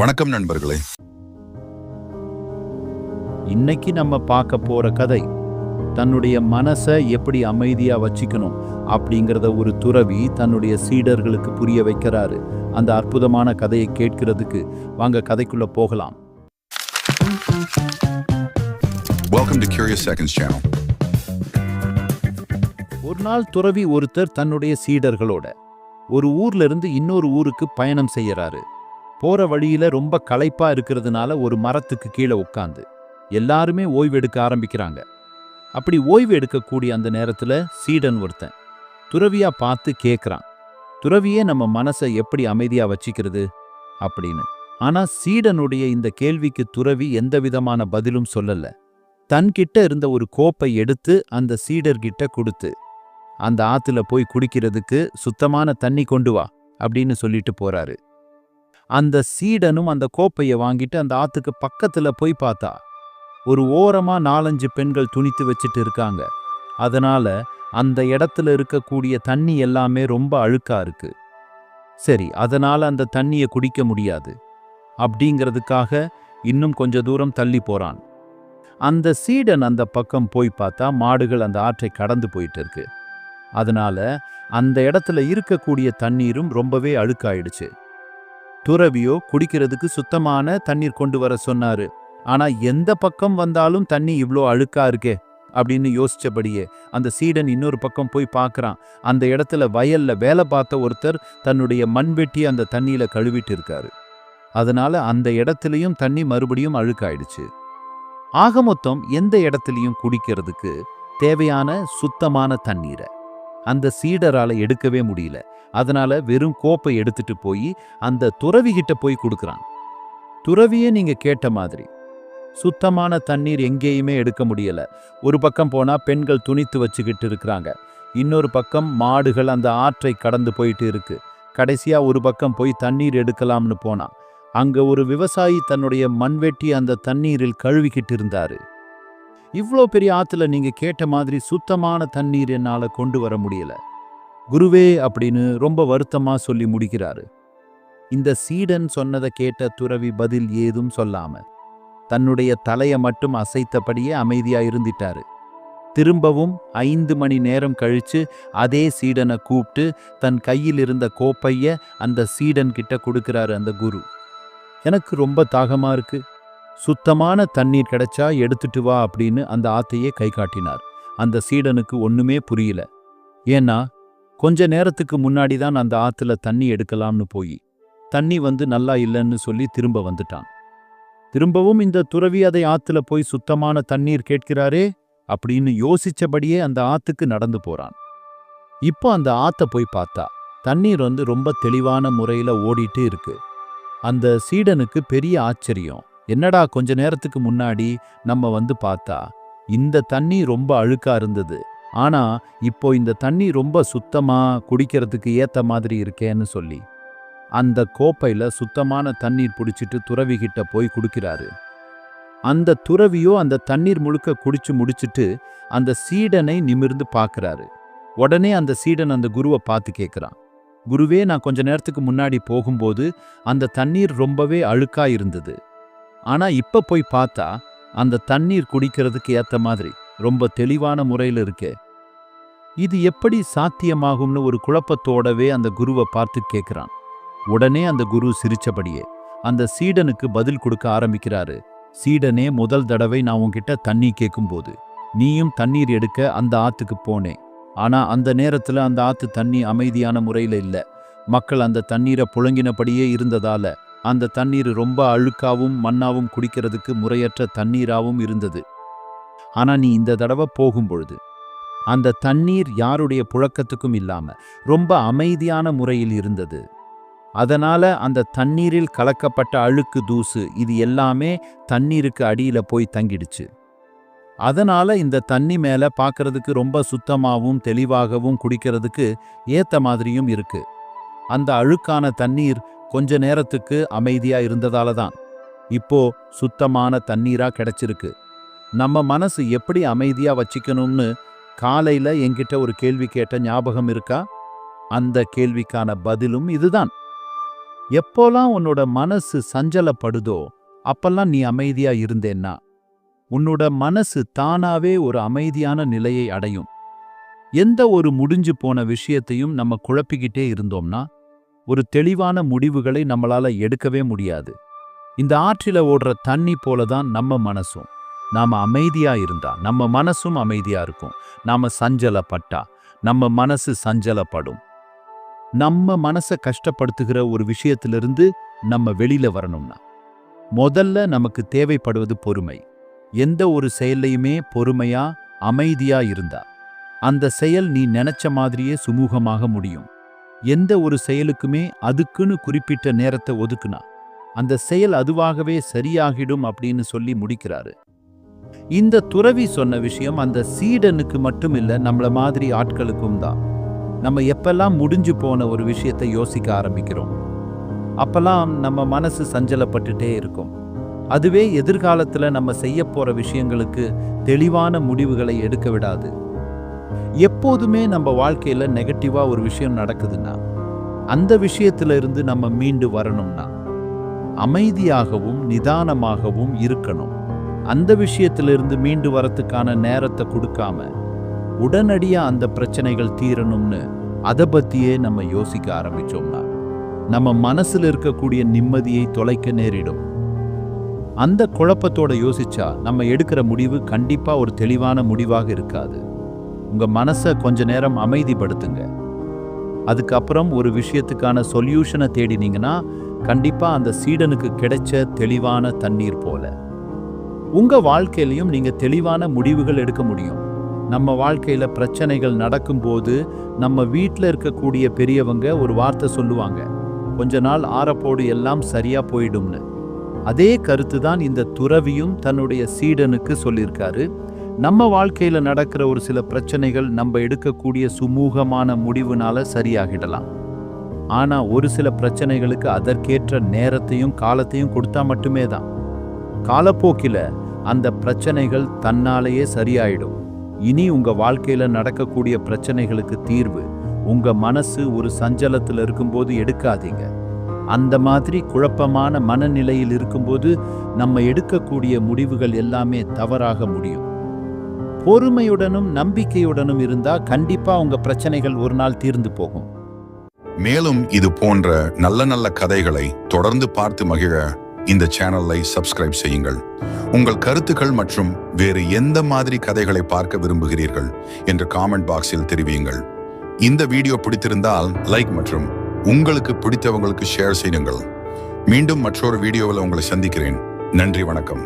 வணக்கம் நண்பர்களே. இன்னைக்கு நம்ம பார்க்க போற கதை தன்னுடைய மனசை எப்படி அமைதியா வச்சுக்கணும் அப்படிங்கிறத ஒரு துறவி தன்னுடைய சீடர்களுக்கு புரிய வைக்கிறாரு. அந்த அற்புதமான கதையை கேட்கிறதுக்கு வாங்க கதைக்குள்ள போகலாம். Welcome to Curious Seconds channel. ஒரு நாள் துறவி ஒருத்தர் தன்னுடைய சீடர்களோட ஒரு ஊர்ல இருந்து இன்னொரு ஊருக்கு பயணம் செய்யறாரு. போற வழியில ரொம்ப களைப்பா இருக்கிறதுனால ஒரு மரத்துக்கு கீழே உட்காந்து எல்லாருமே ஓய்வெடுக்க ஆரம்பிக்கிறாங்க. அப்படி ஓய்வு எடுக்கக்கூடிய அந்த நேரத்துல சீடன் ஒருத்தன் துறவியா பார்த்து கேட்குறான், துறவியே நம்ம மனசை எப்படி அமைதியா வச்சிக்கிறது அப்படின்னு. ஆனா சீடனுடைய இந்த கேள்விக்கு துறவி எந்த விதமான பதிலும் சொல்லல. தன்கிட்ட இருந்த ஒரு கோப்பை எடுத்து அந்த சீடர்கிட்ட கொடுத்து, அந்த ஆத்துல போய் குடிக்கிறதுக்கு சுத்தமான தண்ணி கொண்டு வா அப்படின்னு சொல்லிட்டு போறாரு. அந்த சீடனும் அந்த கோப்பையை வாங்கிட்டு அந்த ஆத்துக்கு பக்கத்துல போய் பார்த்தா ஒரு ஓரமா 4-5 பெண்கள் துணித்து வச்சுட்டு இருக்காங்க. அதனால அந்த இடத்துல இருக்கக்கூடிய தண்ணி எல்லாமே ரொம்ப அழுக்கா இருக்கு. சரி, அதனால அந்த தண்ணியை குடிக்க முடியாது அப்படிங்கிறதுக்காக இன்னும் கொஞ்ச தூரம் தள்ளி போறான். அந்த சீடன் அந்த பக்கம் போய் பார்த்தா மாடுகள் அந்த ஆற்றை கடந்து போயிட்டு இருக்கு. அதனால அந்த இடத்துல இருக்கக்கூடிய தண்ணீரும் ரொம்பவே அழுக்காயிடுச்சு. துறவியோ குடிக்கிறதுக்கு சுத்தமான தண்ணீர் கொண்டு வர சொன்னாரு. ஆனா எந்த பக்கம் வந்தாலும் தண்ணி இவ்ளோ அழுக்கா இருக்கே அப்படின்னு யோசிச்சபடியே அந்த சீடன் இன்னொரு பக்கம் போய் பார்க்கறான். அந்த இடத்துல வயல்ல வேலை பார்த்த ஒருத்தர் தன்னுடைய மண்வெட்டி அந்த தண்ணியில கழுவிட்டு இருக்காரு. அதனால அந்த இடத்துலயும் தண்ணி மறுபடியும் அழுக்காயிடுச்சு. ஆக மொத்தம் எந்த இடத்துலயும் குடிக்கிறதுக்கு தேவையான சுத்தமான தண்ணீரை அந்த சீடரால எடுக்கவே முடியல. அதனால வெறும் கோப்பை எடுத்துட்டு போய் அந்த துறவிகிட்ட போய் கொடுக்கறான். துறவியே நீங்க கேட்ட மாதிரி சுத்தமான தண்ணீர் எங்கேயுமே எடுக்க முடியல. ஒரு பக்கம் போனா பெண்கள் துணித்து வச்சுக்கிட்டு இருக்கிறாங்க, இன்னொரு பக்கம் மாடுகள் அந்த ஆற்றை கடந்து போயிட்டு இருக்கு. கடைசியா ஒரு பக்கம் போய் தண்ணீர் எடுக்கலாம்னு போனா அங்க ஒரு விவசாயி தன்னுடைய மண்வெட்டி அந்த தண்ணீரில் கழுவிக்கிட்டு இருந்தாரு. இவ்ளோ பெரிய ஆத்துல நீங்க கேட்ட மாதிரி சுத்தமான தண்ணீர் என்னால கொண்டு வர முடியல குருவே அப்படின்னு ரொம்ப வருத்தமா சொல்லி முடிக்கிறாரு. இந்த சீடன் சொன்னதை கேட்ட துறவி பதில் ஏதும் சொல்லாம தன்னுடைய தலையை மட்டும் அசைத்தபடியே அமைதியா இருந்துட்டாரு. திரும்பவும் 5 மணி நேரம் கழிச்சு அதே சீடனை கூப்பிட்டு தன் கையில் இருந்த கோப்பைய அந்த சீடன் கிட்ட கொடுக்கிறாரு அந்த குரு. எனக்கு ரொம்ப தாகமா இருக்கு, சுத்தமான தண்ணீர் கிடைச்சா எடுத்துட்டு வா அப்படின்னு அந்த ஆத்தையே கை காட்டினார். அந்த சீடனுக்கு ஒண்ணுமே புரியல. ஏன்னா கொஞ்ச நேரத்துக்கு முன்னாடி தான் அந்த ஆத்துல தண்ணி எடுக்கலாம்னு போய் தண்ணி நல்லா இல்லைன்னு சொல்லி திரும்ப வந்துட்டான். திரும்பவும் இந்த துறவி அதை ஆத்துல போய் சுத்தமான தண்ணீர் கேட்கிறாரே அப்படின்னு யோசிச்சபடியே அந்த ஆத்துக்கு நடந்து போறான். இப்போ அந்த ஆத்த போய் பார்த்தா தண்ணீர் ரொம்ப தெளிவான முறையில ஓடிட்டு இருக்கு. அந்த சீடனுக்கு பெரிய ஆச்சரியம். என்னடா கொஞ்ச நேரத்துக்கு முன்னாடி நம்ம பார்த்தா இந்த தண்ணி ரொம்ப அழுக்கா இருந்தது, ஆனா இப்போ இந்த தண்ணி ரொம்ப சுத்தமா குடிக்கிறதுக்கு ஏத்த மாதிரி இருக்கேன்னு சொல்லி அந்த கோப்பையில சுத்தமான தண்ணீர் பிடிச்சிட்டு துறவிகிட்ட போய் குடிக்கிறாரு. அந்த துறவியோ அந்த தண்ணீர் முழுக்க குடிச்சு முடிச்சிட்டு அந்த சீடனை நிமிர்ந்து பார்க்கறாரு. உடனே அந்த சீடன் அந்த குருவை பார்த்து கேட்கிறான், குருவே, நான் கொஞ்ச நேரத்துக்கு முன்னாடி போகும்போது அந்த தண்ணீர் ரொம்பவே அழுக்கா இருந்தது, ஆனா இப்ப போய் பார்த்தா அந்த தண்ணீர் குடிக்கிறதுக்கு ஏத்த மாதிரி ரொம்ப தெளிவான முறையில் இருக்கே, இது எப்படி சாத்தியமாகும்னு ஒரு குழப்பத்தோடவே அந்த குருவை பார்த்து கேட்கிறான். உடனே அந்த குரு சிரிச்சபடியே அந்த சீடனுக்கு பதில் கொடுக்க ஆரம்பிக்கிறாரு. சீடனே, முதல் தடவை நான் உன்கிட்ட தண்ணி கேட்கும்போது நீயும் தண்ணீர் எடுக்க அந்த ஆத்துக்கு போனேன். ஆனா அந்த நேரத்துல அந்த ஆத்து தண்ணி அமைதியான முறையில இல்ல. மக்கள் அந்த தண்ணீரை புழங்கினபடியே இருந்ததால அந்த தண்ணீர் ரொம்ப அழுக்காவும் மண்ணாவும் குடிக்கிறதுக்கு முறையற்ற தண்ணீராவும் இருந்தது. ஆனா நீ இந்த தடவை போகும்பொழுது அந்த தண்ணீர் யாருடைய புழக்கத்துக்கும் இல்லாம ரொம்ப அமைதியான முறையில் இருந்தது. அதனால அந்த தண்ணீரில் கலக்கப்பட்ட அழுக்கு, தூசு இது எல்லாமே தண்ணீருக்கு அடியில போய் தங்கிடுச்சு. அதனால இந்த தண்ணி மேல பார்க்கறதுக்கு ரொம்ப சுத்தமாகவும் தெளிவாகவும் குடிக்கிறதுக்கு ஏத்த மாதிரியும் இருக்கு. அந்த அழுக்கான தண்ணீர் கொஞ்ச நேரத்துக்கு அமைதியா இருந்ததால தான் இப்போ சுத்தமான தண்ணீரா கிடைச்சிருக்கு. நம்ம மனசு எப்படி அமைதியா வச்சிக்கணும்னு காலையில என்கிட்ட ஒரு கேள்வி கேட்ட ஞாபகம் இருக்கா? அந்த கேள்விக்கான பதிலும் இதுதான். எப்போலாம் உன்னோட மனசு சஞ்சலப்படுதோ அப்பெல்லாம் நீ அமைதியா இருந்தேன்னா உன்னோட மனசு தானாவே ஒரு அமைதியான நிலையை அடையும். எந்த ஒரு முடிஞ்சு போன விஷயத்தையும் நம்ம குழப்பிக்கிட்டே இருந்தோம்னா ஒரு தெளிவான முடிவுகளை நம்மளால எடுக்கவே முடியாது. இந்த ஆற்றில ஓடுற தண்ணி போலதான் நம்ம மனசும். நாம அமைதியா இருந்தா நம்ம மனசும் அமைதியா இருக்கும். நாம சஞ்சலப்பட்டா நம்ம மனசு சஞ்சலப்படும். நம்ம மனசை கஷ்டப்படுத்துகிற ஒரு விஷயத்திலிருந்து நம்ம வெளியில வரணும்னா முதல்ல நமக்கு தேவைப்படுவது பொறுமை. எந்த ஒரு செயல்லையுமே பொறுமையா அமைதியா இருந்தா அந்த செயல் நீ நினைச்ச மாதிரியே சுமூகமாக முடியும். எந்த ஒரு செயலுக்குமே அதுக்குன்னு குறிப்பிட்ட நேரத்தை ஒதுக்குனா அந்த செயல் அதுவாகவே சரியாகிடும் அப்படின்னு சொல்லி முடிக்கிறாரு. இந்த துறவி சொன்ன விஷயம் அந்த சீடனுக்கு மட்டும் இல்ல, நம்மள மாதிரி ஆட்களுக்கும் தான். நம்ம எப்பெல்லாம் முடிஞ்சு போன ஒரு விஷயத்தை யோசிக்க ஆரம்பிக்கிறோம் அப்பெல்லாம் நம்ம மனசு சஞ்சலப்பட்டுட்டே இருக்கும். அதுவே எதிர்காலத்துல நம்ம செய்ய போற விஷயங்களுக்கு தெளிவான முடிவுகளை எடுக்க விடாது. எப்போதுமே நம்ம வாழ்க்கையில நெகட்டிவா ஒரு விஷயம் நடக்குதுன்னா அந்த விஷயத்துல இருந்து நம்ம மீண்டு வரணும்னா அமைதியாகவும் நிதானமாகவும் இருக்கணும். அந்த விஷயத்திலிருந்து மீண்டு வரத்துக்கான நேரத்தை கொடுக்காம உடனடியா அந்த பிரச்சனைகள் தீரணும்னு அதை பத்தியே நம்ம யோசிக்க ஆரம்பிச்சோம்னா நம்ம மனசுல இருக்கக்கூடிய நிம்மதியை தொலைக்க நேரிடும். அந்த குழப்பத்தோட யோசிச்சா நம்ம எடுக்கிற முடிவு கண்டிப்பா ஒரு தெளிவான முடிவாக இருக்காது. உங்க மனசை கொஞ்ச நேரம் அமைதிப்படுத்துங்க. அதுக்கப்புறம் ஒரு விஷயத்துக்கான சொல்யூஷனை தேடினீங்கன்னா கண்டிப்பா அந்த சீடனுக்கு கிடைச்ச தெளிவான தண்ணீர் போல உங்க வாழ்க்கையிலையும் நீங்க தெளிவான முடிவுகள் எடுக்க முடியும். நம்ம வாழ்க்கையில பிரச்சனைகள் நடக்கும்போது நம்ம வீட்டில் இருக்கக்கூடிய பெரியவங்க ஒரு வார்த்தை சொல்லுவாங்க, கொஞ்ச நாள் ஆறப்போடு எல்லாம் சரியா போயிடும்னு. அதே கருத்து தான் இந்த துறவியும் தன்னுடைய சீடனுக்கு சொல்லியிருக்காரு. நம்ம வாழ்க்கையில நடக்கிற ஒரு சில பிரச்சனைகள் நம்ம எடுக்கக்கூடிய சுமூகமான முடிவுனால சரியாகிடலாம். ஆனா ஒரு சில பிரச்சனைகளுக்கு அதற்கேற்ற நேரத்தையும் காலத்தையும் கொடுத்தா மட்டுமே தான். காலப்போக்கில அந்த பிரச்சனைகள் தன்னாலேயே சரியாயிடும். இனி உங்க வாழ்க்கையில நடக்கக்கூடிய பிரச்சனைகளுக்கு தீர்வு உங்க மனசு ஒரு சஞ்சலத்தில் இருக்கும்போது எடுக்காதீங்க. அந்த மாதிரி குழப்பமான மனநிலையில் இருக்கும்போது நம்ம எடுக்கக்கூடிய முடிவுகள் எல்லாமே தவறாக முடியும். பொறுமையுடனும் நம்பிக்கையுடனும் இருந்தா கண்டிப்பா உங்க பிரச்சனைகள் ஒரு நாள் தீர்ந்து போகும். மேலும் இது போன்ற நல்ல நல்ல கதைகளை தொடர்ந்து பார்த்து மகிழ இந்த சேனலை சப்ஸ்கிரைப் செய்யுங்கள். உங்கள் கருத்துக்கள் மற்றும் வேறு எந்த மாதிரி கதைகளை பார்க்க விரும்புகிறீர்கள் என்று காமெண்ட் பாக்ஸில் தெரிவியுங்கள். இந்த வீடியோ பிடித்திருந்தால் லைக் மற்றும் உங்களுக்கு பிடித்தவங்களுக்கு ஷேர் செய்யுங்கள். மீண்டும் மற்றொரு வீடியோவில் உங்களை சந்திக்கிறேன். நன்றி, வணக்கம்.